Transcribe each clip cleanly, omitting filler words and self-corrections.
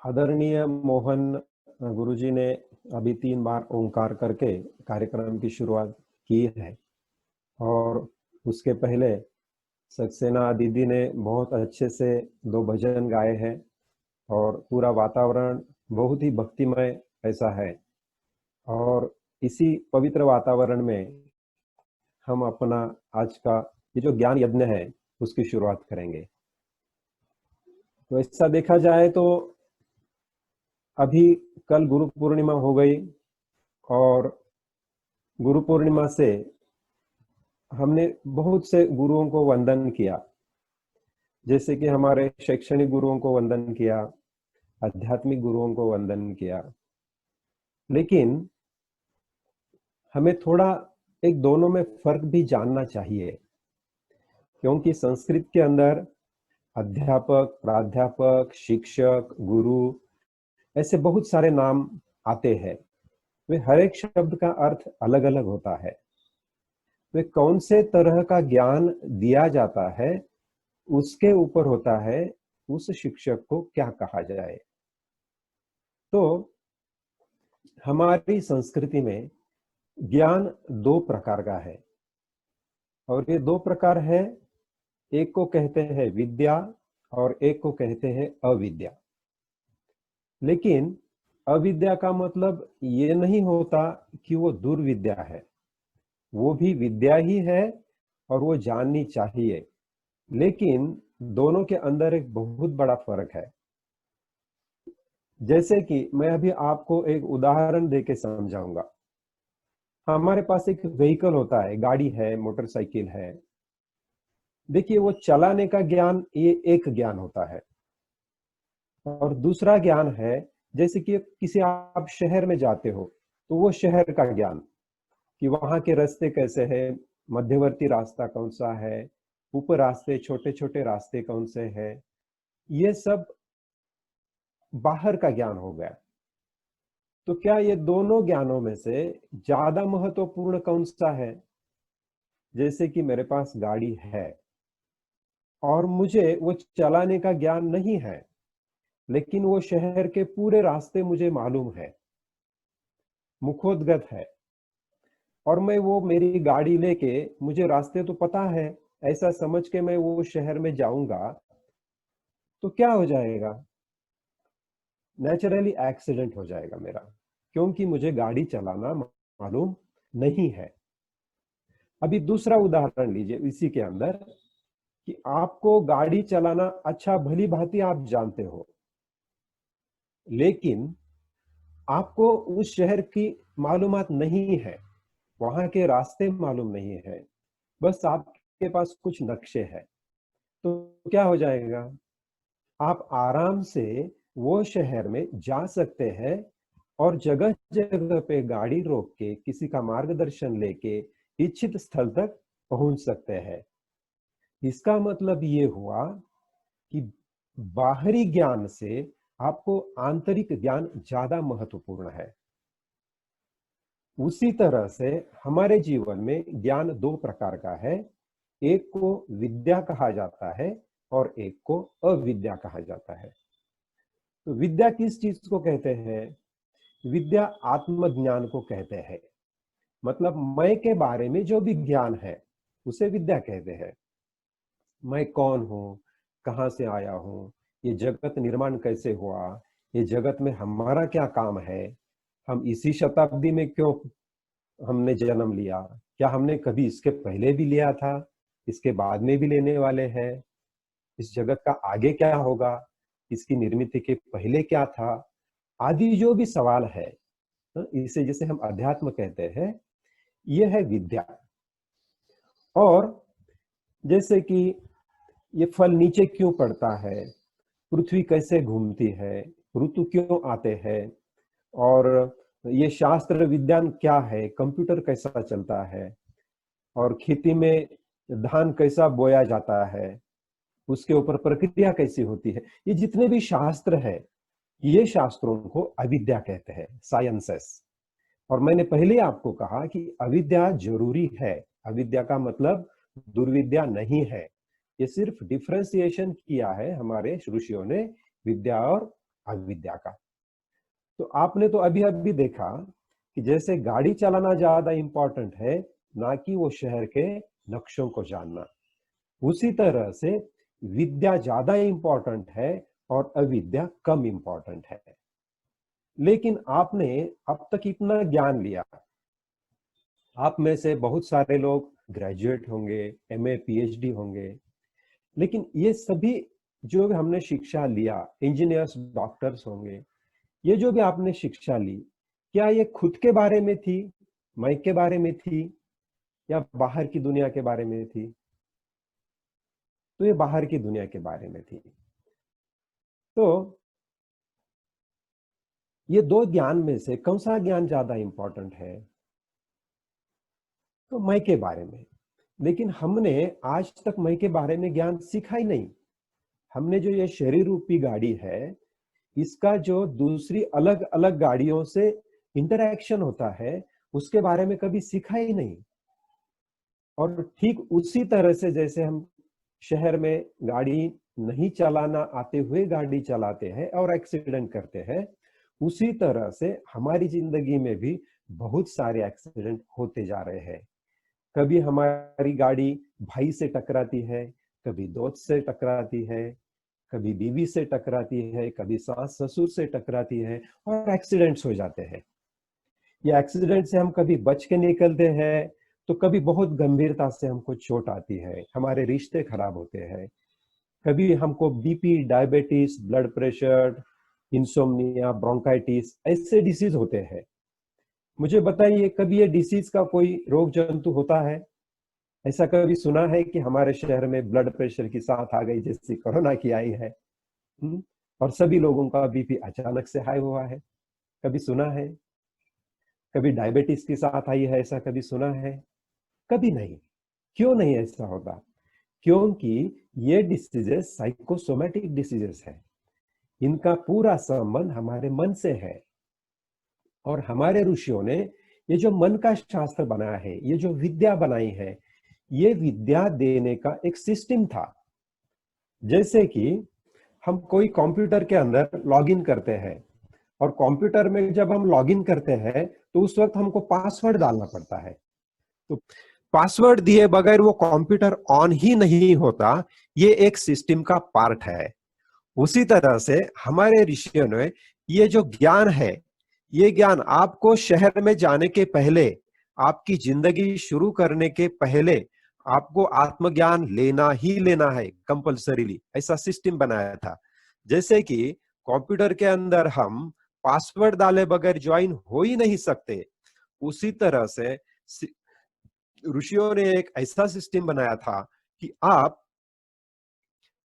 आदरणीय मोहन गुरुजी ने अभी 3 बार ओंकार करके कार्यक्रम की शुरुआत की है। और उसके पहले सक्सेना दीदी ने बहुत अच्छे से 2 भजन गाए हैं। और पूरा वातावरण बहुत ही भक्तिमय ऐसा है। और इसी पवित्र वातावरण में हम अपना आज का ये जो ज्ञान यज्ञ है उसकी शुरुआत करेंगे। तो ऐसा देखा जाए तो अभी कल गुरु पूर्णिमा हो गई। और गुरु पूर्णिमा से हमने बहुत से गुरुओं को वंदन किया, जैसे कि हमारे शैक्षणिक गुरुओं को वंदन किया, आध्यात्मिक गुरुओं को वंदन किया। लेकिन हमें थोड़ा एक दोनों में फर्क भी जानना चाहिए, क्योंकि संस्कृत के अंदर अध्यापक, प्राध्यापक, शिक्षक, गुरु ऐसे बहुत सारे नाम आते हैं। वे हर एक शब्द का अर्थ अलग अलग होता है। वे कौन से तरह का ज्ञान दिया जाता है उसके ऊपर होता है उस शिक्षक को क्या कहा जाए। तो हमारी संस्कृति में ज्ञान 2 प्रकार का है। और ये 2 प्रकार है, एक को कहते हैं विद्या और एक को कहते हैं अविद्या। लेकिन अविद्या का मतलब ये नहीं होता कि वो दुर्विद्या है। वो भी विद्या ही है और वो जाननी चाहिए। लेकिन दोनों के अंदर एक बहुत बड़ा फर्क है। जैसे कि मैं अभी आपको एक उदाहरण देके समझाऊंगा। हमारे पास एक व्हीकल होता है, गाड़ी है, मोटरसाइकिल है। देखिए, वो चलाने का ज्ञान ये एक ज्ञान होता है। और दूसरा ज्ञान है, जैसे कि किसी आप शहर में जाते हो तो वो शहर का ज्ञान कि वहां के रास्ते कैसे हैं, मध्यवर्ती रास्ता कौन सा है, ऊपर रास्ते, छोटे छोटे रास्ते कौन से हैं, ये सब बाहर का ज्ञान हो गया। तो क्या ये दोनों ज्ञानों में से ज्यादा महत्वपूर्ण कौन सा है? जैसे कि मेरे पास गाड़ी है और मुझे वो चलाने का ज्ञान नहीं है, लेकिन वो शहर के पूरे रास्ते मुझे मालूम है, मुखोद्गत है। और मैं वो मेरी गाड़ी लेके, मुझे रास्ते तो पता है, ऐसा समझ के मैं वो शहर में जाऊंगा तो क्या हो जाएगा? नेचुरली एक्सीडेंट हो जाएगा मेरा, क्योंकि मुझे गाड़ी चलाना मालूम नहीं है। अभी दूसरा उदाहरण लीजिए इसी के अंदर, कि आपको गाड़ी चलाना अच्छा भली भांति आप जानते हो, लेकिन आपको उस शहर की मालूमात नहीं है, वहां के रास्ते मालूम नहीं है, बस आपके पास कुछ नक्शे हैं। तो क्या हो जाएगा? आप आराम से वो शहर में जा सकते हैं और जगह जगह पे गाड़ी रोक के किसी का मार्गदर्शन लेके इच्छित स्थल तक पहुंच सकते हैं। इसका मतलब ये हुआ कि बाहरी ज्ञान से आपको आंतरिक ज्ञान ज्यादा महत्वपूर्ण है। उसी तरह से हमारे जीवन में ज्ञान 2 प्रकार का है। एक को विद्या कहा जाता है और एक को अविद्या कहा जाता है। तो विद्या किस चीज को कहते हैं? विद्या आत्मज्ञान को कहते हैं। मतलब मैं के बारे में जो भी ज्ञान है उसे विद्या कहते हैं। मैं कौन हूँ, कहाँ से आया हूँ, ये जगत निर्माण कैसे हुआ, ये जगत में हमारा क्या काम है, हम इसी शताब्दी में क्यों हमने जन्म लिया, क्या हमने कभी इसके पहले भी लिया था, इसके बाद में भी लेने वाले हैं, इस जगत का आगे क्या होगा, इसकी निर्मित के पहले क्या था, आदि जो भी सवाल है, इसे जैसे हम अध्यात्म कहते हैं, यह है विद्या। और जैसे कि ये फल नीचे क्यों पड़ता है, पृथ्वी कैसे घूमती है, ऋतु क्यों आते हैं, और ये शास्त्र विज्ञान क्या है, कंप्यूटर कैसा चलता है, और खेती में धान कैसा बोया जाता है, उसके ऊपर प्रक्रिया कैसी होती है, ये जितने भी शास्त्र है, ये शास्त्रों को अविद्या कहते हैं, साइंसेस। और मैंने पहले आपको कहा कि अविद्या जरूरी है। अविद्या का मतलब दुर्विद्या नहीं है। ये सिर्फ डिफरेंशिएशन किया है हमारे ऋषियों ने, विद्या और अविद्या का। तो आपने तो अभी अभी देखा कि जैसे गाड़ी चलाना ज्यादा इंपॉर्टेंट है, ना कि वो शहर के नक्शों को जानना, उसी तरह से विद्या ज्यादा इंपॉर्टेंट है और अविद्या कम इंपॉर्टेंट है। लेकिन आपने अब तक इतना ज्ञान लिया, आप में से बहुत सारे लोग ग्रेजुएट होंगे, एमए पीएचडी होंगे, लेकिन ये सभी जो भी हमने शिक्षा लिया, इंजीनियर्स डॉक्टर्स होंगे, ये जो भी आपने शिक्षा ली, क्या ये खुद के बारे में थी, मैं के बारे में थी, या बाहर की दुनिया के बारे में थी? तो ये बाहर की दुनिया के बारे में थी। तो ये दो ज्ञान में से कौन सा ज्ञान ज्यादा इंपॉर्टेंट है? तो मैं के बारे में। लेकिन हमने आज तक मैं के बारे में ज्ञान सीखा ही नहीं। हमने जो ये शरीर रूपी गाड़ी है, इसका जो दूसरी अलग अलग गाड़ियों से इंटरैक्शन होता है, उसके बारे में कभी सीखा ही नहीं। और ठीक उसी तरह से जैसे हम शहर में गाड़ी नहीं चलाना आते हुए गाड़ी चलाते हैं और एक्सीडेंट करते हैं, उसी तरह से हमारी जिंदगी में भी बहुत सारे एक्सीडेंट होते जा रहे हैं। कभी हमारी गाड़ी भाई से टकराती है, कभी दोस्त से टकराती है, कभी बीवी से टकराती है, कभी सास ससुर से टकराती है और एक्सीडेंट्स हो जाते हैं। ये एक्सीडेंट से हम कभी बच के निकलते हैं, तो कभी बहुत गंभीरता से हमको चोट आती है, हमारे रिश्ते खराब होते हैं। कभी हमको BP, diabetes, blood pressure, insomnia, bronchitis ऐसे डिसीज होते हैं। मुझे बताइए, कभी ये डिसीज का कोई रोग जंतु होता है? ऐसा कभी सुना है कि हमारे शहर में ब्लड प्रेशर की साथ आ गई जैसी कोरोना की आई है? और सभी लोगों का बीपी अचानक से हाई हुआ है? कभी सुना है? कभी डायबिटीज के साथ आई है, ऐसा कभी सुना है? कभी नहीं। क्यों नहीं ऐसा होता? क्योंकि ये डिसीजेस साइकोसोमेटिक डिसीजेस है। इनका पूरा संबंध हमारे मन से है। और हमारे ऋषियों ने ये जो मन का शास्त्र बनाया है, ये जो विद्या बनाई है, ये विद्या देने का एक सिस्टम था। जैसे कि हम कोई कंप्यूटर के अंदर लॉगिन करते हैं, और कंप्यूटर में जब हम लॉगिन करते हैं तो उस वक्त हमको पासवर्ड डालना पड़ता है। तो पासवर्ड दिए बगैर वो कंप्यूटर ऑन ही नहीं होता। ये एक सिस्टम का पार्ट है। उसी तरह से हमारे ऋषियों ने ये जो ज्ञान है, ये ज्ञान आपको शहर में जाने के पहले, आपकी जिंदगी शुरू करने के पहले आपको आत्मज्ञान लेना ही लेना है कंपल्सरीली, ऐसा सिस्टम बनाया था। जैसे कि कंप्यूटर के अंदर हम पासवर्ड डाले बगैर ज्वाइन हो ही नहीं सकते, उसी तरह से ऋषियों ने एक ऐसा सिस्टम बनाया था कि आप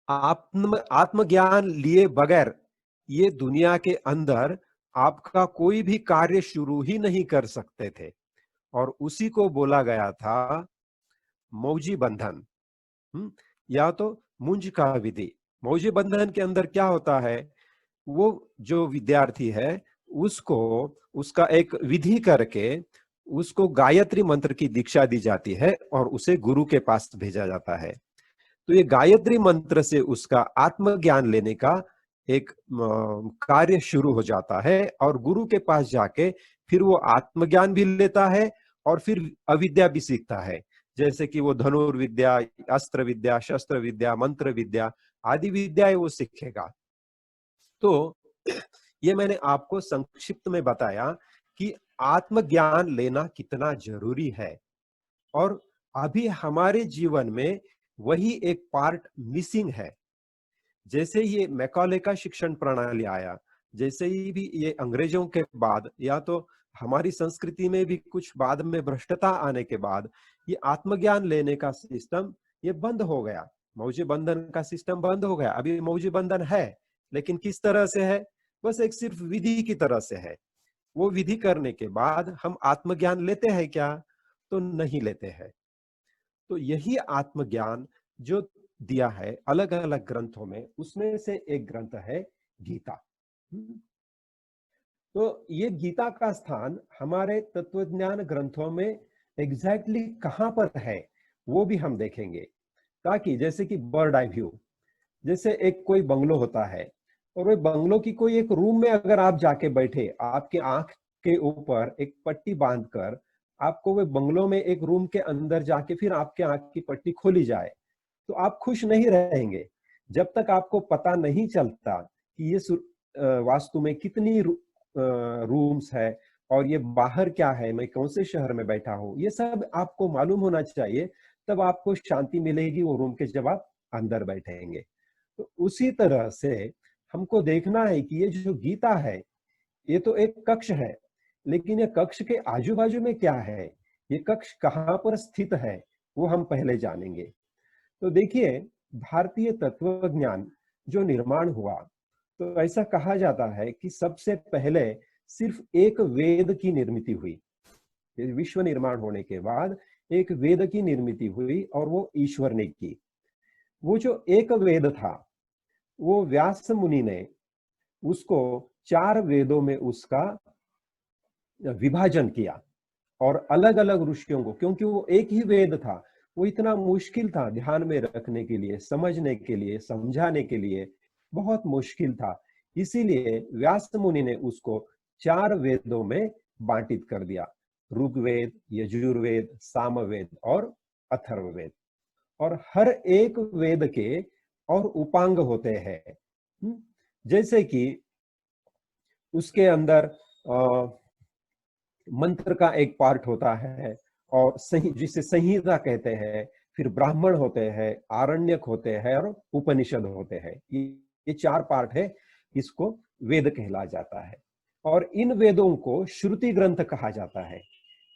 आत्मज्ञान लिए बगैर ये दुनिया के अंदर आपका कोई भी कार्य शुरू ही नहीं कर सकते थे। और उसी को बोला गया था मौजी बंधन, या तो मुंज का विधि। मौजी बंधन के अंदर क्या होता है, वो जो विद्यार्थी है उसको उसका एक विधि करके उसको गायत्री मंत्र की दीक्षा दी जाती है और उसे गुरु के पास भेजा जाता है। तो ये गायत्री मंत्र से उसका आत्मज्ञान लेने का एक कार्य शुरू हो जाता है, और गुरु के पास जाके फिर वो आत्मज्ञान भी लेता है और फिर अविद्या भी सीखता है। जैसे कि वो धनुर्विद्या, अस्त्र विद्या, शस्त्र विद्या, मंत्र विद्या आदि विद्याएं वो सीखेगा। तो ये मैंने आपको संक्षिप्त में बताया कि आत्मज्ञान लेना कितना जरूरी है। और अभी हमारे जीवन में वही एक पार्ट मिसिंग है। जैसे ये मैकॉले का शिक्षण प्रणाली आया, जैसे ही भी ये अंग्रेजों के बाद, या तो हमारी संस्कृति में भी कुछ बाद में भ्रष्टता आने के बाद, ये आत्मज्ञान लेने का सिस्टम ये बंद हो गया। मौजी बंधन का सिस्टम बंद हो गया। अभी मौजी बंधन है, लेकिन किस तरह से है? बस एक सिर्फ विधि की तरह से है। वो विधि करने के बाद हम आत्मज्ञान लेते हैं क्या? तो नहीं लेते हैं। तो यही आत्मज्ञान जो दिया है अलग अलग ग्रंथों में, उसमें से एक ग्रंथ है गीता। तो ये गीता का स्थान हमारे तत्वज्ञान ग्रंथों में एग्जैक्टली कहां पर है, वो भी हम देखेंगे। ताकि जैसे कि बर्ड आई व्यू, जैसे एक कोई बंगलो होता है और वो बंगलों की कोई एक रूम में अगर आप जाके बैठे, आपके आंख के ऊपर एक पट्टी बांधकर आपको वो बंगलों में एक रूम के अंदर जाके फिर आपके आंख की पट्टी खोली जाए, तो आप खुश नहीं रहेंगे। जब तक आपको पता नहीं चलता कि ये वास्तु में कितनी रूम्स है और ये बाहर क्या है, मैं कौन से शहर में बैठा हूँ, ये सब आपको मालूम होना चाहिए। तब आपको शांति मिलेगी वो रूम के जब आप अंदर बैठेंगे। तो उसी तरह से हमको देखना है कि ये जो गीता है, ये तो एक कक्ष है, लेकिन ये कक्ष के आजू बाजू में क्या है, ये कक्ष कहाँ पर स्थित है, वो हम पहले जानेंगे। तो देखिए, भारतीय तत्व ज्ञान जो निर्माण हुआ, तो ऐसा कहा जाता है कि सबसे पहले सिर्फ एक वेद की निर्मित हुई। विश्व निर्माण होने के बाद एक वेद की निर्मित हुई और वो ईश्वर ने की। वो जो एक वेद था, वो व्यास मुनि ने उसको 4 वेदों में उसका विभाजन किया और अलग अलग ऋषियों को, क्योंकि वो एक ही वेद था, वो इतना मुश्किल था ध्यान में रखने के लिए, समझने के लिए, समझाने के लिए, बहुत मुश्किल था। इसीलिए व्यास मुनि ने उसको 4 वेदों में बांटित कर दिया, ऋग्वेद, यजुर्वेद, सामवेद और अथर्ववेद। और हर एक वेद के और उपांग होते हैं। जैसे कि उसके अंदर मंत्र का एक पार्ट होता है और सही जिसे संहिता कहते हैं, फिर ब्राह्मण होते हैं, आरण्यक होते हैं और उपनिषद होते हैं। ये 4 पार्ट है, इसको वेद कहला जाता है। और इन वेदों को श्रुति ग्रंथ कहा जाता है,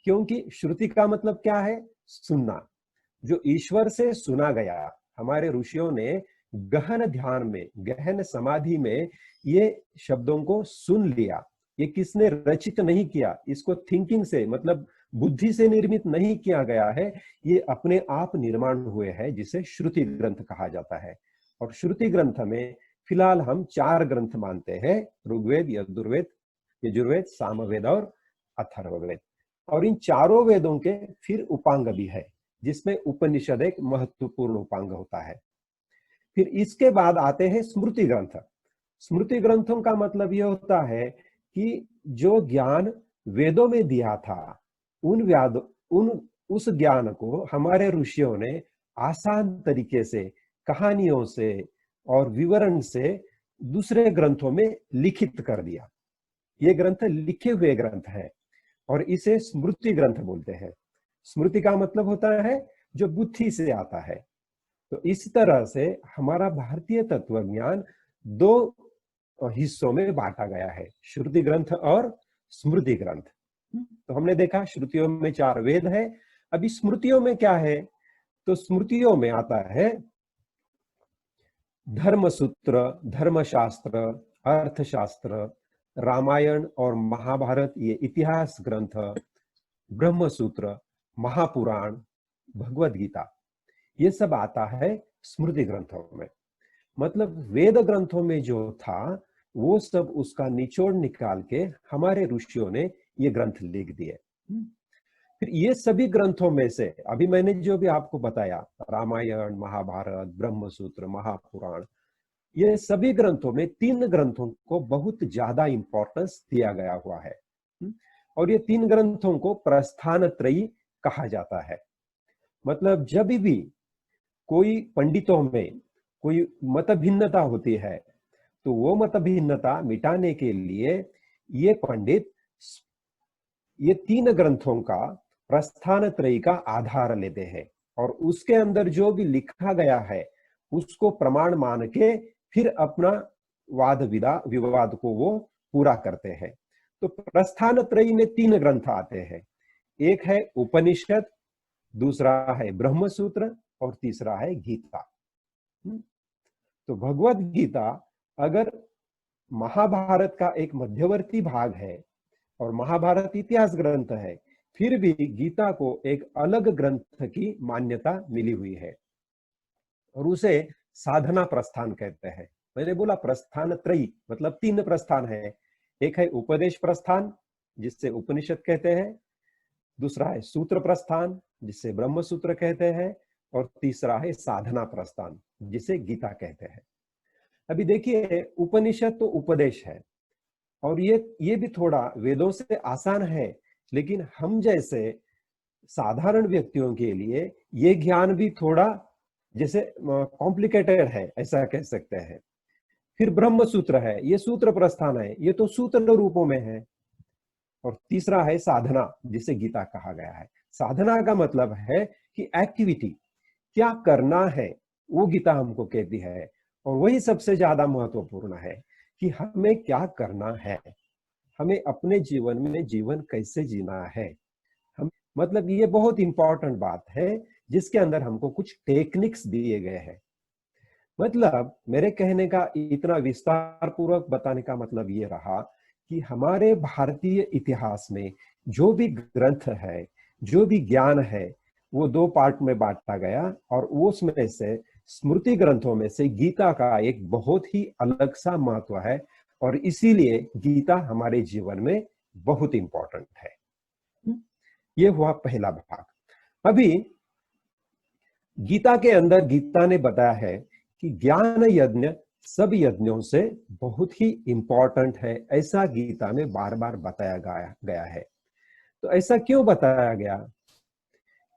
क्योंकि श्रुति का मतलब क्या है, सुनना। जो ईश्वर से सुना गया, हमारे ऋषियों ने गहन ध्यान में, गहन समाधि में ये शब्दों को सुन लिया। ये किसने रचित नहीं किया, इसको थिंकिंग से मतलब बुद्धि से निर्मित नहीं किया गया है, ये अपने आप निर्माण हुए हैं, जिसे श्रुति ग्रंथ कहा जाता है। और श्रुति ग्रंथ में फिलहाल हम 4 ग्रंथ मानते हैं, ऋग्वेद, यजुर्वेद, सामवेद और अथर्ववेद। और इन चारों वेदों के फिर उपांग भी है, जिसमें उपनिषद एक महत्वपूर्ण उपांग होता है। फिर इसके बाद आते हैं स्मृति ग्रंथ। स्मृति ग्रंथों का मतलब यह होता है कि जो ज्ञान वेदों में दिया था, उन उस ज्ञान को हमारे ऋषियों ने आसान तरीके से, कहानियों से और विवरण से दूसरे ग्रंथों में लिखित कर दिया। ये ग्रंथ लिखे हुए ग्रंथ है और इसे स्मृति ग्रंथ बोलते हैं। स्मृति का मतलब होता है जो बुद्धि से आता है। तो इस तरह से हमारा भारतीय तत्व ज्ञान 2 हिस्सों में बांटा गया है, श्रुति ग्रंथ और स्मृति ग्रंथ। तो हमने देखा श्रुतियों में 4 वेद है। अभी स्मृतियों में क्या है, तो स्मृतियों में आता है धर्मसूत्र, धर्मशास्त्र, अर्थशास्त्र, रामायण और महाभारत, ये इतिहास ग्रंथ, ब्रह्मसूत्र, महापुराण, भगवद गीता, ये सब आता है स्मृति ग्रंथों में। मतलब वेद ग्रंथों में जो था वो सब उसका निचोड़ निकाल के हमारे ऋषियों ने ये ग्रंथ लिख दिए। फिर ये सभी ग्रंथों में से अभी मैंने जो भी आपको बताया, रामायण, महाभारत, ब्रह्मसूत्र, महापुराण, ये सभी ग्रंथों में 3 ग्रंथों को बहुत ज्यादा इंपॉर्टेंस दिया गया हुआ है। और ये 3 ग्रंथों को प्रस्थान त्रयी कहा जाता है। मतलब जब भी कोई पंडितों में कोई मत भिन्नता होती है, तो वो मत भिन्नता मिटाने के लिए ये पंडित ये 3 ग्रंथों का प्रस्थान त्रयी का आधार लेते हैं और उसके अंदर जो भी लिखा गया है उसको प्रमाण मान के फिर अपना वाद विवाद को वो पूरा करते हैं। तो प्रस्थान त्रयी में 3 ग्रंथ आते हैं, एक है उपनिषद, दूसरा है ब्रह्मसूत्र और तीसरा है गीता। तो भगवद गीता अगर महाभारत का एक मध्यवर्ती भाग है और महाभारत इतिहास ग्रंथ है, फिर भी गीता को एक अलग ग्रंथ की मान्यता मिली हुई है और उसे साधना प्रस्थान कहते हैं। मैंने बोला प्रस्थान त्रयी मतलब 3 प्रस्थान है, एक है उपदेश प्रस्थान जिससे उपनिषद कहते हैं, दूसरा है सूत्र प्रस्थान जिसे ब्रह्म सूत्र कहते हैं और तीसरा है साधना प्रस्थान जिसे गीता कहते हैं। अभी देखिए, उपनिषद तो उपदेश है, और ये भी थोड़ा वेदों से आसान है, लेकिन हम जैसे साधारण व्यक्तियों के लिए ये ज्ञान भी थोड़ा जैसे कॉम्प्लिकेटेड है, ऐसा कह सकते हैं। फिर ब्रह्म सूत्र है, ये सूत्र प्रस्थान है, ये तो सूत्र रूपों में है। और तीसरा है साधना, जिसे गीता कहा गया है। साधना का मतलब है कि एक्टिविटी, क्या करना है, वो गीता हमको कहती है। और वही सबसे ज्यादा महत्वपूर्ण है कि हमें क्या करना है, हमें अपने जीवन में जीवन कैसे जीना है। हम मतलब ये बहुत इंपॉर्टेंट बात है, जिसके अंदर हमको कुछ टेक्निक्स दिए गए हैं। मतलब मेरे कहने का, इतना विस्तार पूर्वक बताने का मतलब ये रहा कि हमारे भारतीय इतिहास में जो भी ग्रंथ है, जो भी ज्ञान है, वो दो पार्ट में बांटा गया, और उसमें से स्मृति ग्रंथों में से गीता का एक बहुत ही अलग सा महत्व है, और इसीलिए गीता हमारे जीवन में बहुत इंपॉर्टेंट है। ये हुआ पहला भाग। अभी गीता के अंदर गीता ने बताया है कि ज्ञान यज्ञ सब यज्ञों से बहुत ही इंपॉर्टेंट है, ऐसा गीता में बार बार बताया गया है। तो ऐसा क्यों बताया गया?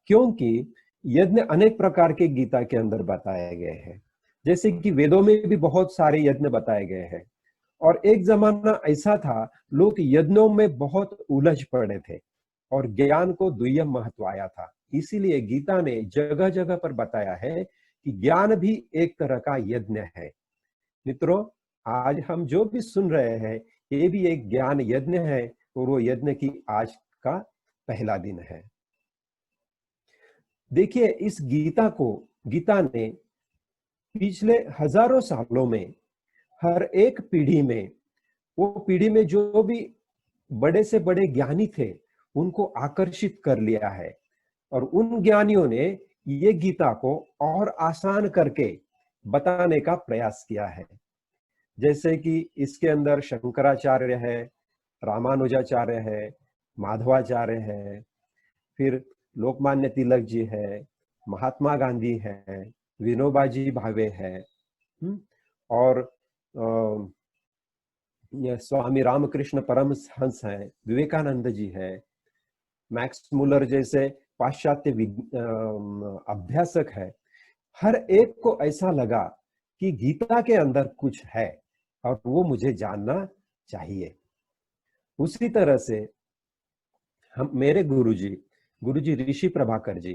क्योंकि यज्ञ अनेक प्रकार के गीता के अंदर बताए गए हैं। जैसे कि वेदों में भी बहुत सारे यज्ञ बताए गए हैं, और एक जमाना ऐसा था, लोग यज्ञों में बहुत उलझ पड़े थे और ज्ञान को दुय्यम महत्व आया था। इसीलिए गीता ने जगह जगह पर बताया है कि ज्ञान भी एक तरह का यज्ञ है। मित्रों, आज हम जो भी सुन रहे हैं, ये भी एक ज्ञान यज्ञ है, और वो यज्ञ की आज का पहला दिन है। देखिए, इस गीता ने पिछले हजारों सालों में हर एक पीढ़ी में, वो पीढ़ी में जो भी बड़े से बड़े ज्ञानी थे, उनको आकर्षित कर लिया है। और उन ज्ञानियों ने ये गीता को और आसान करके बताने का प्रयास किया है। जैसे कि इसके अंदर शंकराचार्य है, रामानुजाचार्य है, माधवाचार्य है, फिर लोकमान्य तिलक जी है, महात्मा गांधी है, विनोबा जी भावे है, और ये स्वामी रामकृष्ण परमहंस हैं, विवेकानंद जी है, मैक्स मुलर जैसे पाश्चात्य अभ्यासक है। हर एक को ऐसा लगा कि गीता के अंदर कुछ है, और वो मुझे जानना चाहिए। उसी तरह से हम मेरे गुरुजी ऋषि प्रभाकर जी,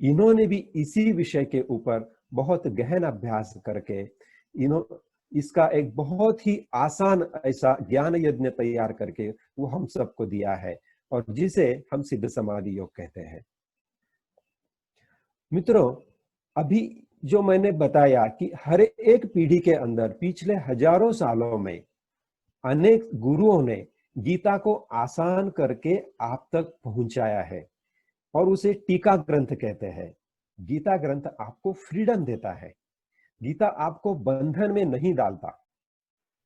इन्होंने भी इसी विषय के ऊपर बहुत गहन अभ्यास करके इसका एक बहुत ही आसान ऐसा ज्ञान यज्ञ तैयार करके वो हम सबको दिया है, और जिसे हम सिद्ध समाधि योग कहते हैं। मित्रों, अभी जो मैंने बताया कि हर एक पीढ़ी के अंदर पिछले हजारों सालों में अनेक गुरुओं ने गीता को आसान करके आप तक पहुंचाया है, और उसे टीका ग्रंथ कहते हैं। गीता ग्रंथ आपको फ्रीडम देता है, गीता आपको बंधन में नहीं डालता।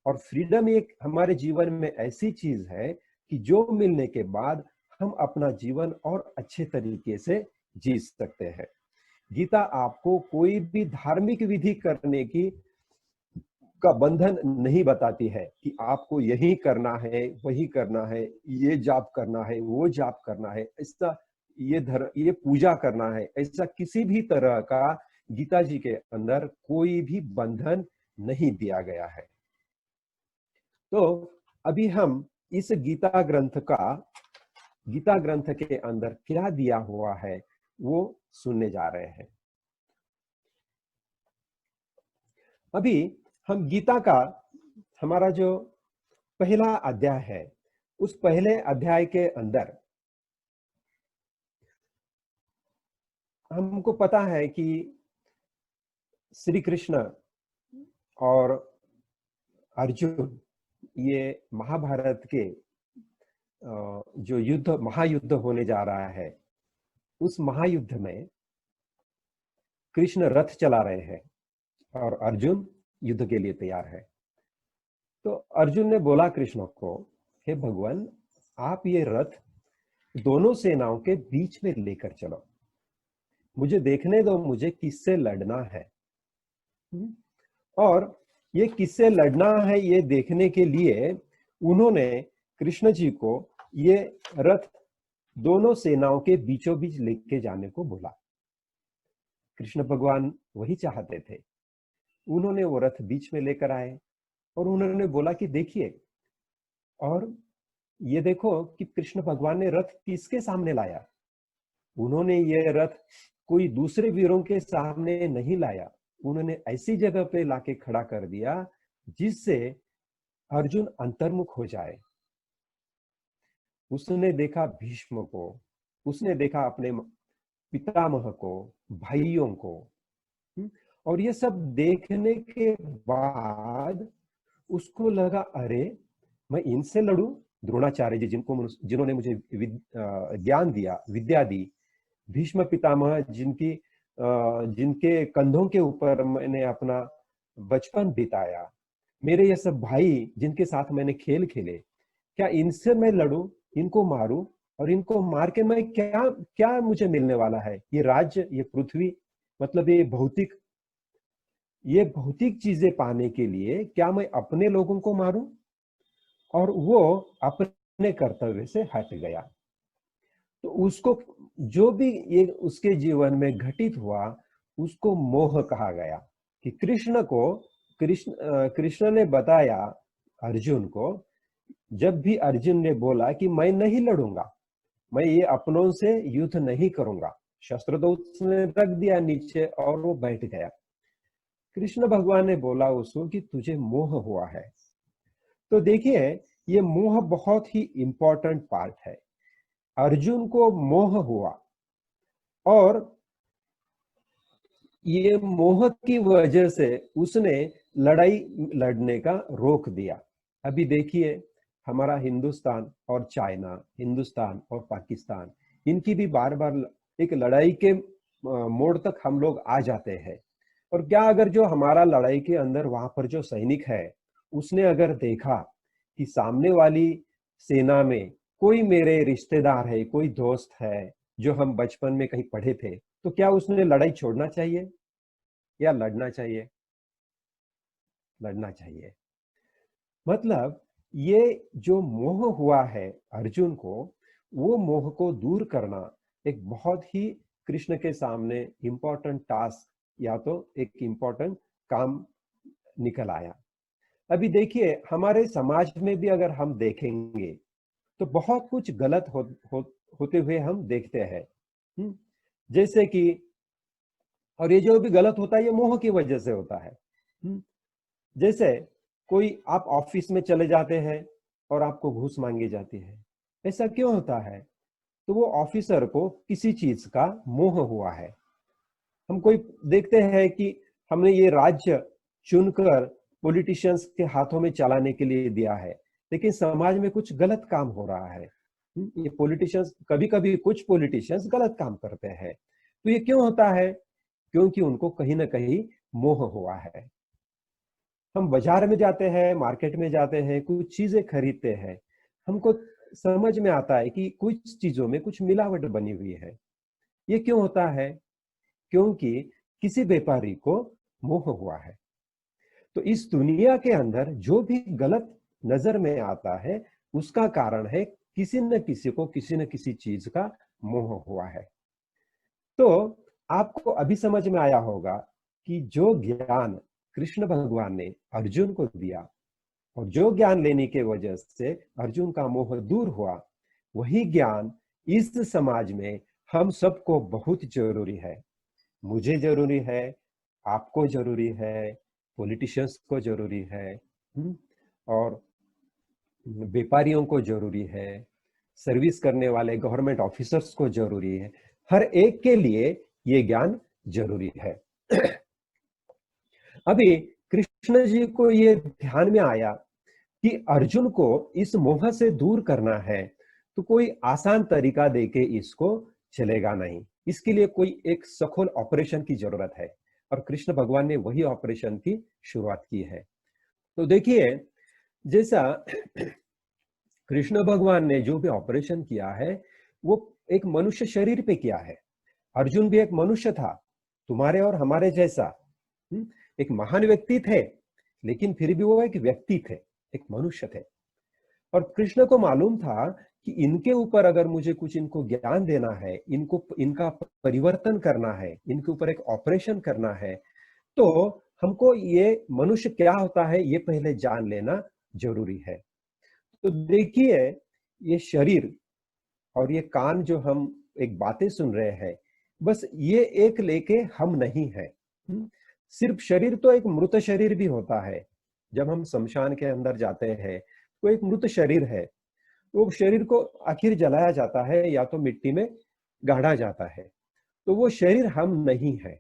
और फ्रीडम एक हमारे जीवन में ऐसी चीज है कि जो मिलने के बाद हम अपना जीवन और अच्छे तरीके से जी सकते हैं। गीता आपको कोई भी धार्मिक विधि करने की का बंधन नहीं बताती है कि आपको यही करना है, वही करना है, ये जाप करना है, वो जाप करना है, ऐसा ये पूजा करना है, ऐसा किसी भी तरह का गीता जी के अंदर कोई भी बंधन नहीं दिया गया है। तो अभी हम इस गीता ग्रंथ के अंदर क्या दिया हुआ है वो सुनने जा रहे हैं। अभी हम गीता का हमारा जो पहला अध्याय है, उस पहले अध्याय के अंदर हमको पता है कि श्री कृष्ण और अर्जुन, ये महाभारत के जो महायुद्ध होने जा रहा है, उस महायुद्ध में कृष्ण रथ चला रहे हैं और अर्जुन युद्ध के लिए तैयार है। तो अर्जुन ने बोला कृष्ण को, हे भगवान, आप ये रथ दोनों सेनाओं के बीच में लेकर चलो, मुझे देखने दो मुझे किससे लड़ना है। और ये किससे लड़ना है ये देखने के लिए उन्होंने कृष्ण जी को ये रथ दोनों सेनाओं के बीचों बीच लेके जाने को बोला। कृष्ण भगवान वही चाहते थे। उन्होंने वो रथ बीच में लेकर आए और उन्होंने बोला कि देखिए, और ये देखो कि कृष्ण भगवान ने रथ किसके सामने लाया। उन्होंने ये रथ कोई दूसरे वीरों के सामने नहीं लाया, उन्होंने ऐसी जगह पे लाके खड़ा कर दिया जिससे अर्जुन अंतर्मुख हो जाए। उसने देखा भीष्म को, उसने देखा अपने पितामह को, भाइयों को। और ये सब देखने के बाद उसको लगा, अरे मैं इनसे लड़ूं। द्रोणाचार्य जी जिन्होंने मुझे ज्ञान दिया, विद्या दी, भीष्म पितामह जिनके कंधों के ऊपर मैंने अपना बचपन बिताया, मेरे ये सब भाई जिनके साथ मैंने खेल खेले, क्या इनसे मैं लड़ूं, इनको मारूं, और इनको मार के मैं क्या क्या मुझे मिलने वाला है? ये राज्य, ये पृथ्वी, मतलब ये भौतिक चीजें पाने के लिए क्या मैं अपने लोगों को मारूं? और वो अपने कर्तव्य से हट गया। तो उसको जो भी ये उसके जीवन में घटित हुआ उसको मोह कहा गया। कि कृष्ण ने बताया अर्जुन को, जब भी अर्जुन ने बोला कि मैं नहीं लड़ूंगा, मैं ये अपनों से युद्ध नहीं करूंगा, शस्त्र तो उसने रख दिया नीचे और वो बैठ गया। कृष्ण भगवान ने बोला उसको कि तुझे मोह हुआ है। तो देखिए, ये मोह बहुत ही इंपॉर्टेंट पार्ट है। अर्जुन को मोह हुआ और ये मोह की वजह से उसने लड़ाई लड़ने का रोक दिया। अभी देखिए, हमारा हिंदुस्तान और चाइना, हिंदुस्तान और पाकिस्तान, इनकी भी बार बार एक लड़ाई के मोड़ तक हम लोग आ जाते हैं। और क्या अगर जो हमारा लड़ाई के अंदर वहां पर जो सैनिक है उसने अगर देखा कि सामने वाली सेना में कोई मेरे रिश्तेदार है, कोई दोस्त है जो हम बचपन में कहीं पढ़े थे, तो क्या उसने लड़ाई छोड़ना चाहिए या लड़ना चाहिए? लड़ना चाहिए। मतलब ये जो मोह हुआ है अर्जुन को, वो मोह को दूर करना एक बहुत ही कृष्ण के सामने इंपॉर्टेंट टास्क या तो एक इंपॉर्टेंट काम निकल आया। अभी देखिए, हमारे समाज में भी अगर हम देखेंगे तो बहुत कुछ गलत होते हुए हम देखते हैं। जैसे कि, और ये जो भी गलत होता है ये मोह की वजह से होता है। जैसे कोई, आप ऑफिस में चले जाते हैं और आपको घूस मांगी जाती है। ऐसा क्यों होता है? तो वो ऑफिसर को किसी चीज का मोह हुआ है। हम कोई देखते हैं कि हमने ये राज्य चुनकर पॉलिटिशियंस के हाथों में चलाने के लिए दिया है, लेकिन समाज में कुछ गलत काम हो रहा है। ये पॉलिटिशियंस, कभी कभी कुछ पॉलिटिशियंस गलत काम करते हैं। तो ये क्यों होता है? क्योंकि उनको कहीं ना कहीं मोह हुआ है। हम बाजार में जाते हैं, मार्केट में जाते हैं, कुछ चीजें खरीदते हैं, हमको समझ में आता है कि कुछ चीजों में कुछ मिलावट बनी हुई है। ये क्यों होता है? क्योंकि किसी व्यापारी को मोह हुआ है। तो इस दुनिया के अंदर जो भी गलत नजर में आता है उसका कारण है किसी न किसी को किसी न किसी चीज का मोह हुआ है। तो आपको अभी समझ में आया होगा कि जो ज्ञान कृष्ण भगवान ने अर्जुन को दिया और जो ज्ञान लेने के वजह से अर्जुन का मोह दूर हुआ, वही ज्ञान इस समाज में हम सबको बहुत जरूरी है। मुझे जरूरी है, आपको जरूरी है, पॉलिटिशियंस को जरूरी है, और व्यापारियों को जरूरी है, सर्विस करने वाले गवर्नमेंट ऑफिसर्स को जरूरी है। हर एक के लिए ये ज्ञान जरूरी है। अभी कृष्ण जी को ये ध्यान में आया कि अर्जुन को इस मोह से दूर करना है, तो कोई आसान तरीका देके इसको चलेगा नहीं। इसके लिए कोई एक सखोल ऑपरेशन की जरूरत है, और कृष्ण भगवान ने वही ऑपरेशन की शुरुआत की है। तो देखिए, जैसा कृष्ण भगवान ने जो भी ऑपरेशन किया है वो एक मनुष्य शरीर पे किया है। अर्जुन भी एक मनुष्य था, तुम्हारे और हमारे जैसा। एक महान व्यक्ति थे, लेकिन फिर भी वो एक व्यक्ति थे, एक मनुष्य थे। और कृष्ण को मालूम था कि इनके ऊपर अगर मुझे कुछ इनको ज्ञान देना है, इनको इनका परिवर्तन करना है, इनके ऊपर एक ऑपरेशन करना है, तो हमको ये मनुष्य क्या होता है ये पहले जान लेना जरूरी है। तो देखिए, ये शरीर और ये कान जो हम एक बातें सुन रहे हैं, बस ये एक लेके हम नहीं है। सिर्फ शरीर तो एक मृत शरीर भी होता है। जब हम शमशान के अंदर जाते हैं तो एक मृत शरीर है, वो शरीर को आखिर जलाया जाता है या तो मिट्टी में गाड़ा जाता है, तो वो शरीर हम नहीं है।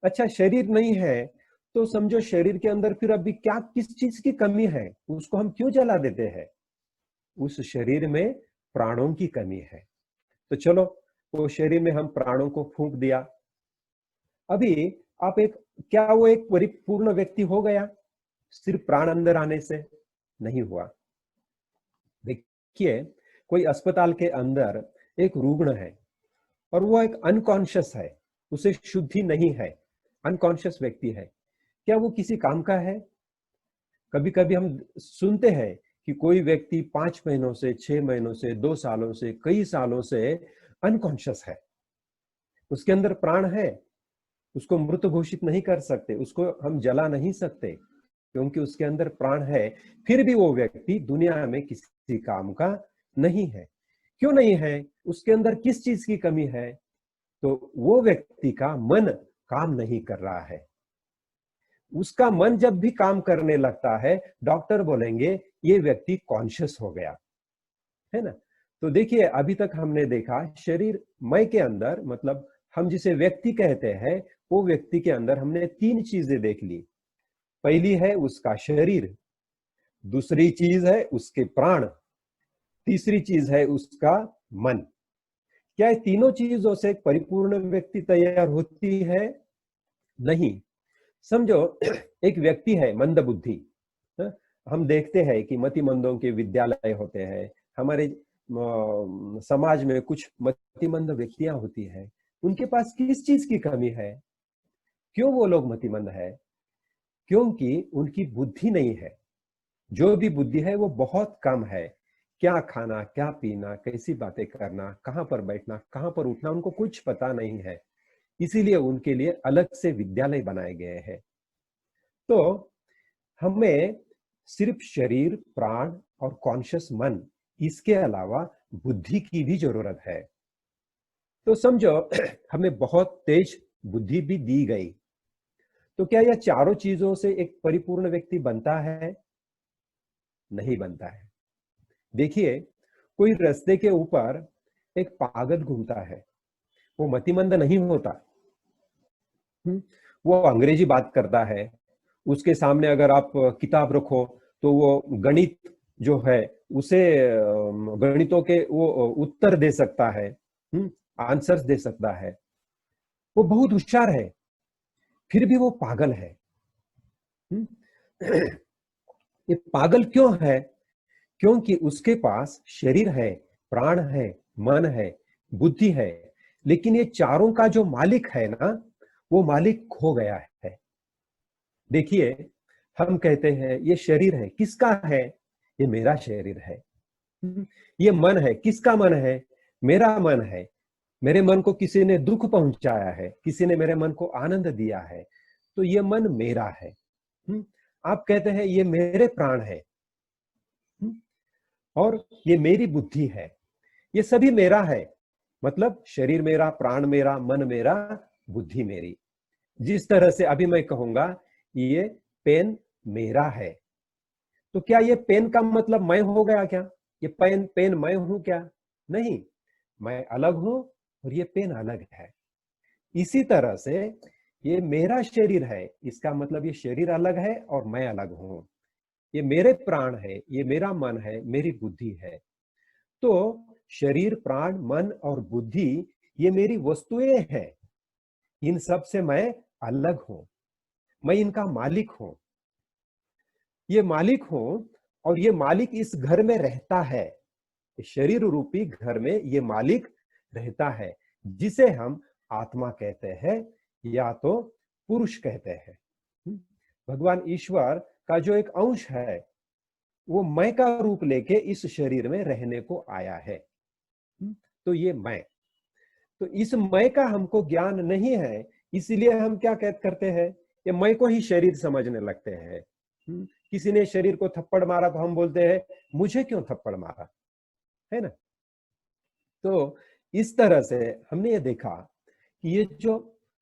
अच्छा, शरीर नहीं है तो समझो शरीर के अंदर फिर अभी क्या किस चीज की कमी है, उसको हम क्यों जला देते हैं? उस शरीर में प्राणों की कमी है। तो चलो, वो शरीर में हम प्राणों को फूंक दिया। अभी आप एक, क्या वो एक परिपूर्ण व्यक्ति हो गया सिर्फ प्राण अंदर आने से? नहीं हुआ। देखिए, कोई अस्पताल के अंदर एक रुग्ण है और वो एक अनकॉन्शियस है, उसे शुद्धि नहीं है, अनकॉन्शियस व्यक्ति है, क्या वो किसी काम का है? कभी कभी हम सुनते हैं कि कोई व्यक्ति 5 महीनों से, 6 महीनों से, 2 सालों से, कई सालों से अनकॉन्शियस है, उसके अंदर प्राण है, उसको मृत घोषित नहीं कर सकते, उसको हम जला नहीं सकते क्योंकि उसके अंदर प्राण है, फिर भी वो व्यक्ति दुनिया में किसी काम का नहीं है। क्यों नहीं है? उसके अंदर किस चीज की कमी है? तो वो व्यक्ति का मन काम नहीं कर रहा है। उसका मन जब भी काम करने लगता है, डॉक्टर बोलेंगे ये व्यक्ति कॉन्शियस हो गया, है ना? तो देखिए, अभी तक हमने देखा शरीर मय के अंदर, मतलब हम जिसे व्यक्ति कहते हैं, वो व्यक्ति के अंदर हमने 3 चीजें देख ली। पहली है उसका शरीर, दूसरी चीज है उसके प्राण, तीसरी चीज है उसका मन। क्या ये तीनों चीजों से एक परिपूर्ण व्यक्ति तैयार होती है? नहीं। समझो, एक व्यक्ति है मंदबुद्धि, हाँ? हम देखते हैं कि मतिमंदों के विद्यालय होते हैं, हमारे समाज में कुछ मतिमंद व्यक्तियां होती है, उनके पास किस चीज की कमी है? क्यों वो लोग मतिमंद है? क्योंकि उनकी बुद्धि नहीं है। जो भी बुद्धि है वो बहुत कम है। क्या खाना, क्या पीना, कैसी बातें करना, कहां पर बैठना, कहां पर उठना, उनको कुछ पता नहीं है। इसीलिए उनके लिए अलग से विद्यालय बनाए गए हैं। तो हमें सिर्फ शरीर, प्राण और कॉन्शियस मन, इसके अलावा बुद्धि की भी जरूरत है। तो समझो, हमें बहुत तेज बुद्धि भी दी गई, तो क्या यह चारों चीजों से एक परिपूर्ण व्यक्ति बनता है? नहीं बनता है। देखिए, कोई रास्ते के ऊपर एक पागल घूमता है, वो मतिमंद नहीं होता। वो अंग्रेजी बात करता है, उसके सामने अगर आप किताब रखो तो वो गणित जो है उसे गणितों के वो उत्तर दे सकता है, आंसर्स दे सकता है, वो बहुत होशियार है, फिर भी वो पागल है। ये पागल क्यों है? क्योंकि उसके पास शरीर है, प्राण है, मन है, बुद्धि है, लेकिन ये चारों का जो मालिक है ना, वो मालिक खो गया है। देखिए, हम कहते हैं ये शरीर है, किसका है? ये मेरा शरीर है। ये मन है, किसका मन है? मेरा मन है। मेरे मन को किसी ने दुख पहुंचाया है, किसी ने मेरे मन को आनंद दिया है, तो ये मन मेरा है। आप कहते हैं ये मेरे प्राण है, और ये मेरी बुद्धि है, ये सभी मेरा है। मतलब शरीर मेरा, प्राण मेरा, मन मेरा, बुद्धि मेरी। जिस तरह से अभी मैं कहूंगा ये पेन मेरा है, तो क्या ये पेन का मतलब मैं हो गया क्या? ये पेन पेन मैं हूं क्या? नहीं, मैं अलग हूं और ये पेन अलग है। इसी तरह से ये मेरा शरीर है, इसका मतलब ये शरीर अलग है और मैं अलग हूं। ये मेरे प्राण है, ये मेरा मन है, मेरी बुद्धि है। तो शरीर, प्राण, मन और बुद्धि, ये मेरी वस्तुएं हैं। इन सब से मैं अलग हूं, मैं इनका मालिक हूं। ये मालिक हूं, और ये मालिक इस घर में रहता है। शरीर रूपी घर में ये मालिक रहता है, जिसे हम आत्मा कहते हैं या तो पुरुष कहते हैं। भगवान ईश्वर का जो एक अंश है वो मैं का रूप लेके इस शरीर में रहने को आया है। तो ये मैं, तो इस मैं का हमको ज्ञान नहीं है, इसीलिए हम क्या करते हैं, ये मैं को ही शरीर समझने लगते हैं। किसी ने शरीर को थप्पड़ मारा तो हम बोलते हैं मुझे क्यों थप्पड़ मारा, है ना। तो इस तरह से हमने ये देखा कि ये जो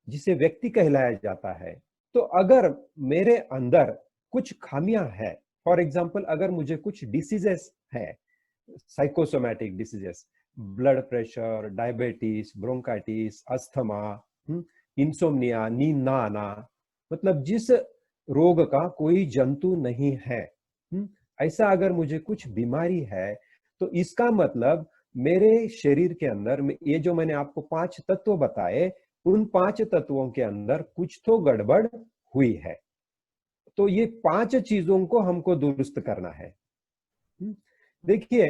जिसे व्यक्ति कहलाया जाता है, तो अगर मेरे अंदर कुछ खामियां है, फॉर एग्जाम्पल अगर मुझे कुछ डिसीजेस है, psychosomatic diseases, blood pressure, diabetes, bronchitis, asthma, insomnia, नींद ना आना, मतलब जिस रोग का कोई जंतु नहीं है, ऐसा अगर मुझे कुछ बीमारी है, तो इसका मतलब मेरे शरीर के अंदर ये जो मैंने आपको 5 तत्व बताए, उन 5 तत्वों के अंदर कुछ तो गड़बड़ हुई है। तो ये 5 चीजों को हमको दुरुस्त करना है। देखिए,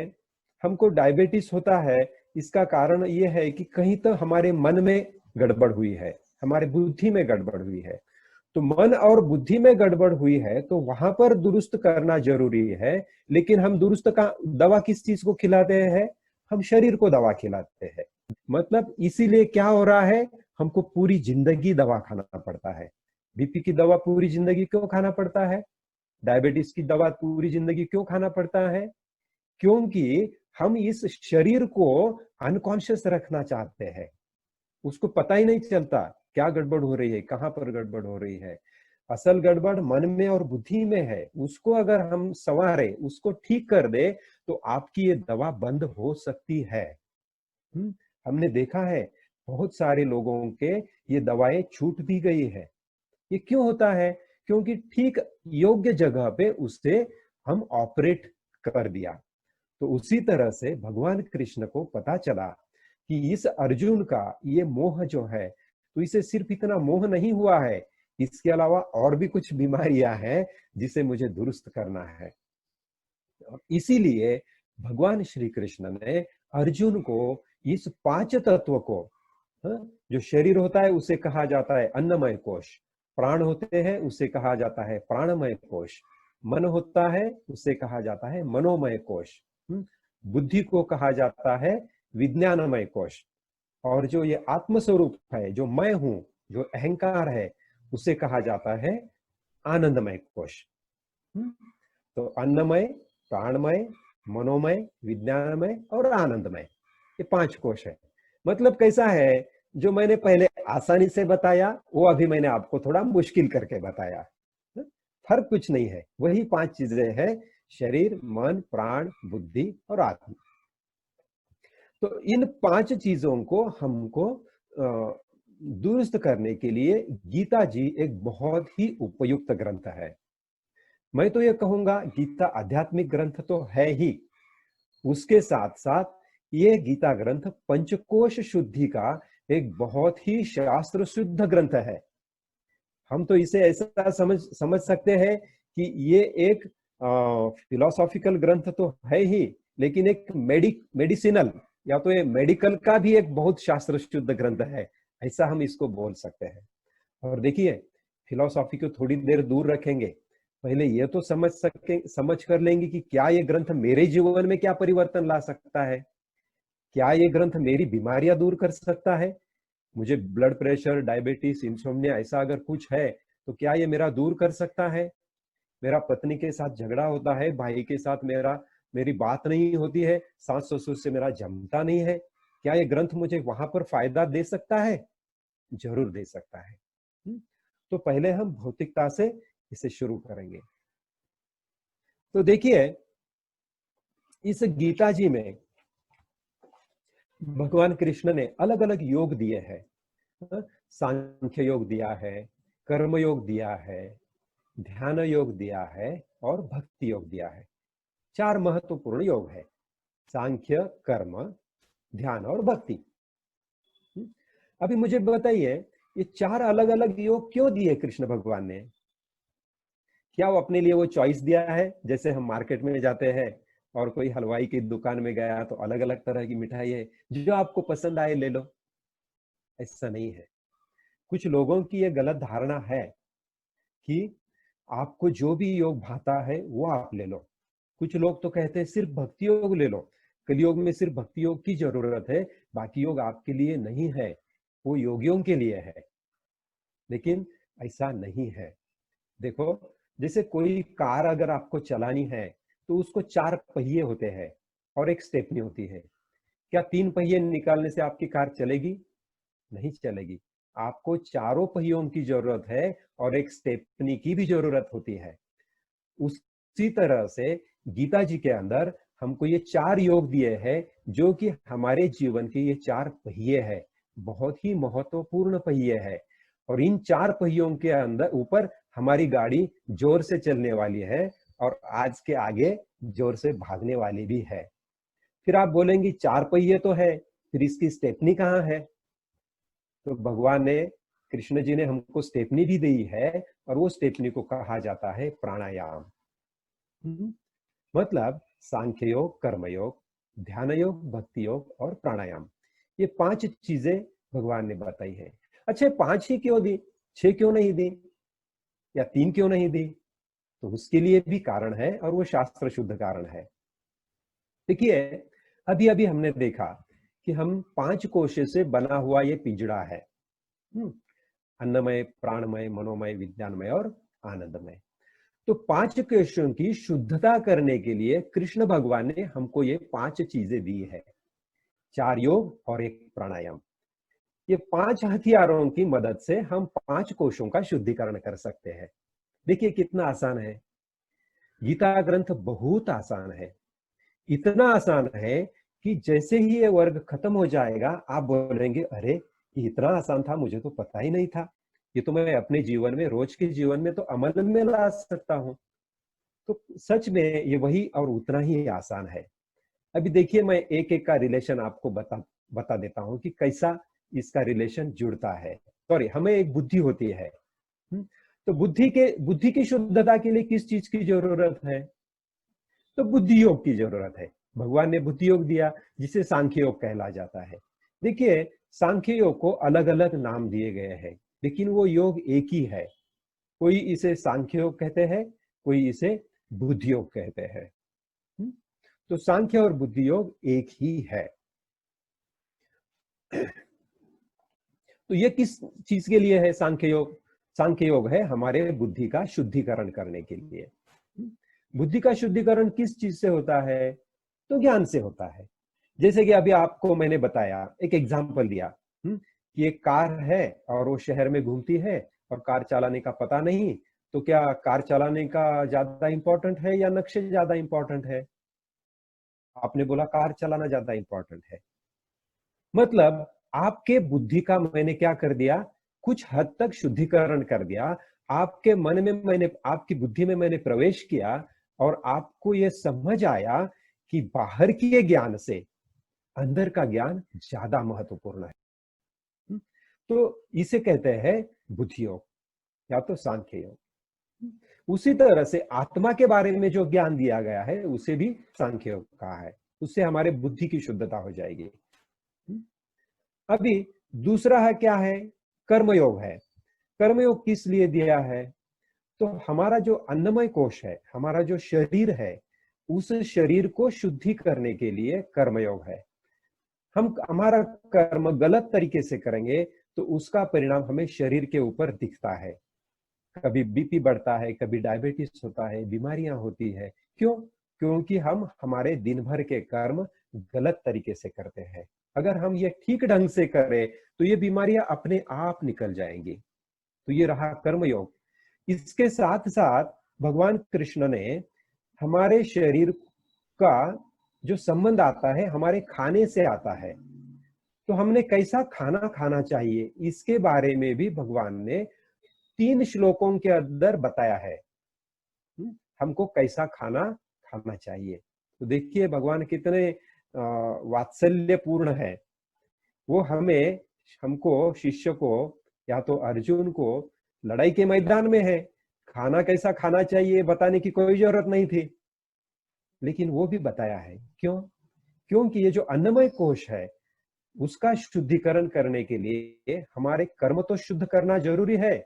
हमको डायबिटीज होता है, इसका कारण ये है कि कहीं तो हमारे मन में गड़बड़ हुई है, हमारे बुद्धि में गड़बड़ हुई है। तो मन और बुद्धि में गड़बड़ हुई है तो वहां पर दुरुस्त करना जरूरी है। लेकिन हम दुरुस्त का दवा किस चीज को खिलाते हैं, हम शरीर को दवा खिलाते हैं। मतलब इसीलिए क्या हो रहा है, हमको पूरी जिंदगी दवा खाना पड़ता है। बीपी की दवा पूरी जिंदगी क्यों खाना पड़ता है, डायबिटीज की दवा पूरी जिंदगी क्यों खाना पड़ता है, क्योंकि हम इस शरीर को अनकॉन्शियस रखना चाहते हैं। उसको पता ही नहीं चलता क्या गड़बड़ हो रही है, कहां पर गड़बड़ हो रही है। असल गड़बड़ मन में और बुद्धि में है, उसको अगर हम संवारे, उसको ठीक कर दे, तो आपकी ये दवा बंद हो सकती है। हमने देखा है बहुत सारे लोगों के ये दवाएं छूट भी गई है। ये क्यों होता है, क्योंकि ठीक योग्य जगह पे उससे हम ऑपरेट कर दिया। तो उसी तरह से भगवान कृष्ण को पता चला कि इस अर्जुन का ये मोह जो है, तो इसे सिर्फ इतना मोह नहीं हुआ है, इसके अलावा और भी कुछ बीमारियां हैं जिसे मुझे दुरुस्त करना है। इसीलिए भगवान श्री कृष्ण ने अर्जुन को इस 5 तत्व को, जो शरीर होता है उसे कहा जाता है अन्नमय कोश, प्राण होते हैं उसे कहा जाता है प्राणमय कोश, मन होता है उसे कहा जाता है मनोमय कोश, बुद्धि को कहा जाता है विज्ञानमय कोश, और जो ये आत्मस्वरूप है, जो मैं हूं, जो अहंकार है, उसे कहा जाता है आनंदमय कोश। तो अन्नमय, प्राणमय, मनोमय, विज्ञानमय और आनंदमय, ये 5 कोश है। मतलब कैसा है, जो मैंने पहले आसानी से बताया वो अभी मैंने आपको थोड़ा मुश्किल करके बताया। फर्क कुछ नहीं है, वही 5 चीजें हैं, शरीर, मन, प्राण, बुद्धि और आत्मा। तो इन 5 चीजों को हमको दुरुस्त करने के लिए गीता जी एक बहुत ही उपयुक्त ग्रंथ है। मैं तो ये कहूंगा गीता आध्यात्मिक ग्रंथ तो है ही, उसके साथ साथ ये गीता ग्रंथ पंचकोश शुद्धि का एक बहुत ही शास्त्र शुद्ध ग्रंथ है। हम तो इसे ऐसा समझ सकते हैं कि ये एक फिलोसॉफिकल ग्रंथ तो है ही, लेकिन एक मेडिसिनल या तो ये मेडिकल का भी एक बहुत शास्त्र शुद्ध ग्रंथ है, ऐसा हम इसको बोल सकते हैं। और देखिए, फिलोसॉफी को थोड़ी देर दूर रखेंगे, पहले ये तो समझ कर लेंगे कि क्या ये ग्रंथ मेरे जीवन में क्या परिवर्तन ला सकता है, क्या ये ग्रंथ मेरी बीमारियां दूर कर सकता है। मुझे ब्लड प्रेशर, डायबिटीज, इंसोम्निया ऐसा अगर कुछ है तो क्या ये मेरा दूर कर सकता है। मेरा पत्नी के साथ झगड़ा होता है, भाई के साथ मेरी बात नहीं होती है, सास ससुर से मेरा जमता नहीं है, क्या ये ग्रंथ मुझे वहां पर फायदा दे सकता है, जरूर दे सकता है। तो पहले हम भौतिकता से इसे शुरू करेंगे। तो देखिए, इस गीता जी में भगवान कृष्ण ने अलग अलग योग दिए हैं। सांख्य योग दिया है, कर्म योग दिया है, ध्यान योग दिया है और भक्ति योग दिया है। 4 महत्वपूर्ण योग है, सांख्य, कर्म, ध्यान और भक्ति। अभी मुझे बताइए, ये 4 अलग अलग योग क्यों दिए कृष्ण भगवान ने? क्या वो अपने लिए वो चॉइस दिया है, जैसे हम मार्केट में जाते हैं और कोई हलवाई की दुकान में गया तो अलग अलग तरह की मिठाई है, जो आपको पसंद आए ले लो? ऐसा नहीं है। कुछ लोगों की ये गलत धारणा है कि आपको जो भी योग भाता है वो आप ले लो। कुछ लोग तो कहते हैं सिर्फ भक्ति योग ले लो, कलयुग में सिर्फ भक्ति योग की जरूरत है, बाकी योग आपके लिए नहीं है, वो योगियों के लिए है। लेकिन ऐसा नहीं है। देखो, जैसे कोई कार अगर आपको चलानी है तो उसको 4 पहिए होते हैं और एक स्टेपनी होती है। क्या 3 पहिए निकालने से आपकी कार चलेगी? नहीं चलेगी। आपको चारों पहियों की जरूरत है और एक स्टेपनी की भी जरूरत होती है। उसी तरह से गीता जी के अंदर हमको ये 4 योग दिए हैं, जो कि हमारे जीवन के ये 4 पहिए हैं, बहुत ही महत्वपूर्ण पहिए है। और इन 4 पहियों के अंदर ऊपर हमारी गाड़ी जोर से चलने वाली है और आज के आगे जोर से भागने वाली भी है। फिर आप बोलेंगे 4 पहिए तो है, फिर इसकी स्टेपनी कहाँ है? तो भगवान ने, कृष्ण जी ने हमको स्टेपनी भी दी है और वो स्टेपनी को कहा जाता है प्राणायाम। मतलब सांख्य योग, कर्म योग, ध्यान योग, भक्ति योग और प्राणायाम, ये 5 चीजें भगवान ने बताई है। अच्छा, 5 ही क्यों दी, 6 क्यों नहीं दी, या 3 क्यों नहीं दी? तो उसके लिए भी कारण है और वो शास्त्र शुद्ध कारण है। देखिए, अभी अभी हमने देखा कि हम 5 कोश से बना हुआ ये पिंजड़ा है, अन्नमय, प्राणमय, मनोमय, विज्ञानमय और आनंदमय। तो 5 कोशों की शुद्धता करने के लिए कृष्ण भगवान ने हमको ये 5 चीजें दी है, 4 योग और एक प्राणायाम। ये 5 हथियारों की मदद से हम 5 कोशों का शुद्धिकरण कर सकते हैं। देखिए कितना आसान है। गीता ग्रंथ बहुत आसान है, इतना आसान है कि जैसे ही ये वर्ग खत्म हो जाएगा आप बोलेंगे, अरे ये इतना आसान था, मुझे तो पता ही नहीं था, ये तो मैं अपने जीवन में, रोज के जीवन में तो अमल में ला सकता हूं। तो सच में ये वही और उतना ही आसान है। अभी देखिए, मैं एक एक का रिलेशन आपको बता देता हूं कि कैसा इसका रिलेशन जुड़ता है। सॉरी, हमें एक बुद्धि होती है। तो बुद्धि की शुद्धता के लिए किस चीज की जरूरत है? तो बुद्धि योग की जरूरत है। भगवान ने बुद्धि योग दिया, जिसे सांख्य योग कहला जाता है। देखिए, सांख्य योग को अलग अलग नाम दिए गए हैं, लेकिन वो योग एक ही है। कोई इसे सांख्य योग कहते हैं, कोई इसे बुद्धि योग कहते हैं। तो सांख्य और बुद्धि योग एक ही है। तो ये किस चीज के लिए है सांख्य योग? सांख्य योग है हमारे बुद्धि का शुद्धिकरण करने के लिए। बुद्धि का शुद्धिकरण किस चीज से होता है? तो ज्ञान से होता है। जैसे कि अभी आपको मैंने बताया, एक एग्जांपल दिया कि एक कार है और वो शहर में घूमती है और कार चलाने का पता नहीं, तो क्या कार चलाने का ज्यादा इंपॉर्टेंट है या नक्शे ज्यादा इंपॉर्टेंट है? आपने बोला कार चलाना ज्यादा इंपॉर्टेंट है। मतलब आपके बुद्धि का मैंने क्या कर दिया, कुछ हद तक शुद्धिकरण कर दिया। आपके मन में मैंने, आपकी बुद्धि में मैंने प्रवेश किया और आपको यह समझ आया कि बाहर के ज्ञान से अंदर का ज्ञान ज्यादा महत्वपूर्ण है। तो इसे कहते हैं बुद्धि योग या तो सांख्य योग। उसी तरह से आत्मा के बारे में जो ज्ञान दिया गया है उसे भी सांख्य योग कहा है। उससे हमारे बुद्धि की शुद्धता हो जाएगी। अभी दूसरा है, क्या है? कर्मयोग है। कर्मयोग किस लिए दिया है? तो हमारा जो अन्नमय कोश है, हमारा जो शरीर है, उस शरीर को शुद्धि करने के लिए कर्मयोग है। हम हमारा कर्म गलत तरीके से करेंगे तो उसका परिणाम हमें शरीर के ऊपर दिखता है। कभी बीपी बढ़ता है, कभी डायबिटीज होता है, बीमारियां होती है। क्यों? क्योंकि हम हमारे दिन भर के कर्म गलत तरीके से करते हैं। अगर हम ये ठीक ढंग से करें तो ये बीमारियां अपने आप निकल जाएंगी। तो ये रहा कर्मयोग। इसके साथ साथ भगवान कृष्ण ने हमारे शरीर का जो संबंध आता है हमारे खाने से आता है, तो हमने कैसा खाना खाना चाहिए इसके बारे में भी भगवान ने 3 श्लोकों के अंदर बताया है। हमको कैसा खाना खाना चाहिए। तो देखिए भगवान कितने वात्सल्यपूर्ण है। वो हमको, शिष्य को या तो अर्जुन को लड़ाई के मैदान में है, खाना कैसा खाना चाहिए बताने की कोई जरूरत नहीं थी, लेकिन वो भी बताया है। क्यों? क्योंकि ये जो अन्नमय कोश है उसका शुद्धिकरण करने के लिए हमारे कर्म तो शुद्ध करना जरूरी है,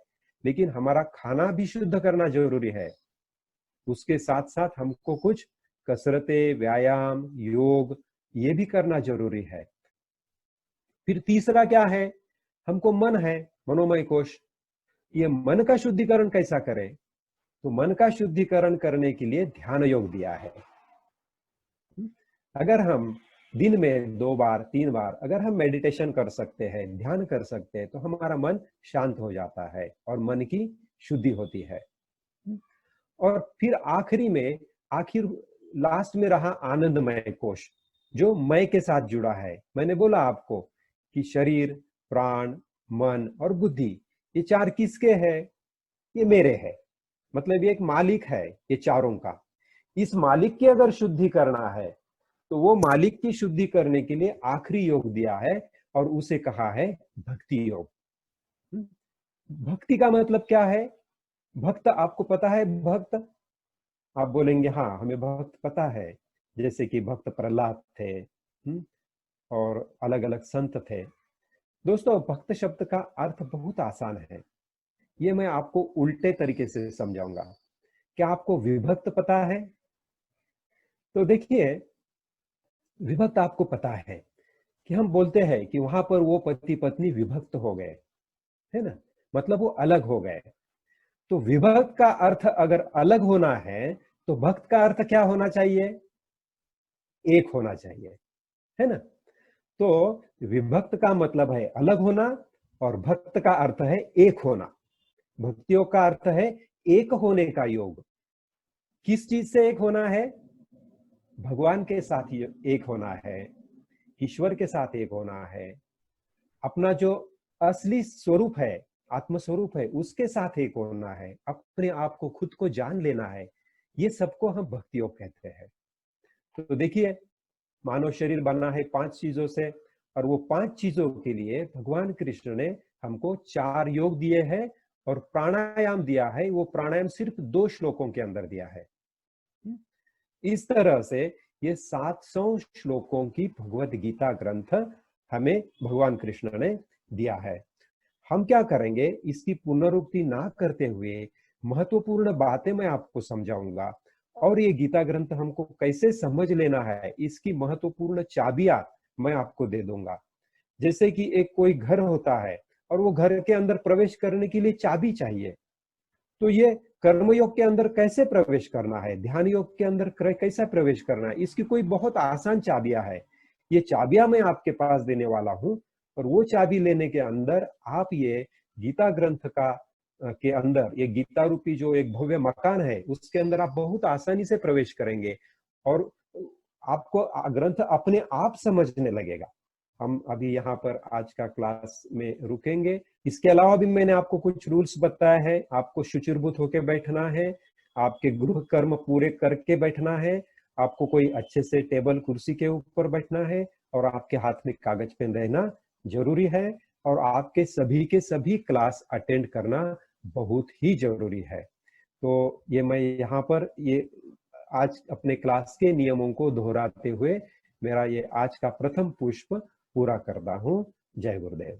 लेकिन हमारा खाना भी शुद्ध करना जरूरी है। उसके साथ साथ हमको कुछ कसरतें, व्यायाम, योग ये भी करना जरूरी है। फिर तीसरा क्या है, हमको मन है, मनोमय कोश। ये मन का शुद्धिकरण कैसा करें? तो मन का शुद्धिकरण करने के लिए ध्यान योग दिया है। अगर हम दिन में 2 बार 3 बार अगर हम मेडिटेशन कर सकते हैं, ध्यान कर सकते हैं, तो हमारा मन शांत हो जाता है और मन की शुद्धि होती है। और फिर आखिर लास्ट में रहा आनंदमय कोश, जो मय के साथ जुड़ा है। मैंने बोला आपको कि शरीर, प्राण, मन और बुद्धि ये 4 किसके है? ये मेरे है। मतलब ये एक मालिक है ये चारों का। इस मालिक की अगर शुद्धि करना है तो वो मालिक की शुद्धि करने के लिए आखिरी योग दिया है और उसे कहा है भक्ति योग। भक्ति का मतलब क्या है? भक्त आपको पता है? भक्त आप बोलेंगे हाँ हमें भक्त पता है, जैसे कि भक्त प्रहलाद थे और अलग अलग संत थे। दोस्तों, भक्त शब्द का अर्थ बहुत आसान है, ये मैं आपको उल्टे तरीके से समझाऊंगा। क्या आपको विभक्त पता है? तो देखिए, विभक्त आपको पता है कि हम बोलते हैं कि वहां पर वो पति पत्नी विभक्त हो गए, है ना, मतलब वो अलग हो गए। तो विभक्त का अर्थ अगर अलग होना है तो भक्त का अर्थ क्या होना चाहिए? एक होना चाहिए, है ना। तो विभक्त का मतलब है अलग होना और भक्त का अर्थ है एक होना। भक्तियों का अर्थ है एक होने का योग। किस चीज से एक होना है? भगवान के साथ एक होना है, ईश्वर के साथ एक होना है, अपना जो असली स्वरूप है, आत्म स्वरूप है, उसके साथ एक होना है, अपने आप को खुद को जान लेना है। ये सबको हम भक्ति योग कहते हैं। तो देखिए, मानव शरीर बना है 5 चीजों से और वो 5 चीजों के लिए भगवान कृष्ण ने हमको 4 योग दिए हैं और प्राणायाम दिया है। वो प्राणायाम सिर्फ 2 श्लोकों के अंदर दिया है। इस तरह से ये 700 श्लोकों की भगवत गीता ग्रंथ हमें भगवान कृष्ण ने दिया है। हम क्या करेंगे, इसकी पुनरुक्ति ना करते हुए महत्वपूर्ण बातें मैं आपको समझाऊंगा और ये गीता ग्रंथ हमको कैसे समझ लेना है, इसकी महत्वपूर्ण चाबियां मैं आपको दे दूंगा। जैसे कि एक कोई घर होता है और वो घर के अंदर प्रवेश करने के लिए चाबी चाहिए, तो ये कर्मयोग के अंदर कैसे प्रवेश करना है, ध्यान योग के अंदर कैसा प्रवेश करना है, इसकी कोई बहुत आसान चाबियां है। ये चाबियां मैं आपके पास देने वाला हूं और वो चाबी लेने के अंदर आप ये गीता ग्रंथ का के अंदर, ये गीता रूपी जो एक भव्य मकान है, उसके अंदर आप बहुत आसानी से प्रवेश करेंगे और आपको ग्रंथ अपने आप समझने लगेगा। हम अभी यहाँ पर आज का क्लास में रुकेंगे। इसके अलावा भी मैंने आपको कुछ रूल्स बताया है। आपको शुचिर्भूत होकर बैठना है, आपके गृह कर्म पूरे करके बैठना है, आपको कोई अच्छे से टेबल कुर्सी के ऊपर बैठना है और आपके हाथ में कागज पेन रहना जरूरी है और आपके सभी के सभी क्लास अटेंड करना बहुत ही जरूरी है। तो ये मैं यहाँ पर ये आज अपने क्लास के नियमों को दोहराते हुए मेरा ये आज का प्रथम पुष्प पूरा करता हूँ। जय गुरुदेव।